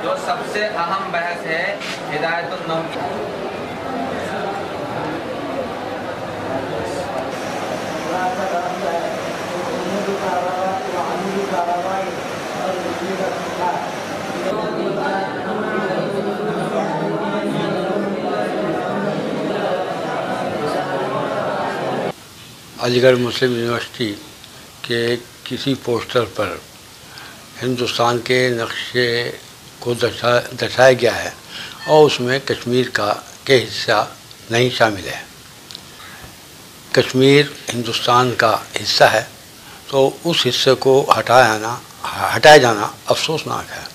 जो सबसे अहम बहस है हिदायतुन नौ की। अलीगढ़ मुस्लिम यूनिवर्सिटी के किसी पोस्टर पर हिंदुस्तान के नक्शे को दर्शाया गया है और उसमें कश्मीर के हिस्सा नहीं शामिल है। कश्मीर हिंदुस्तान का हिस्सा है, तो उस हिस्से को हटाया जाना अफसोसनाक है।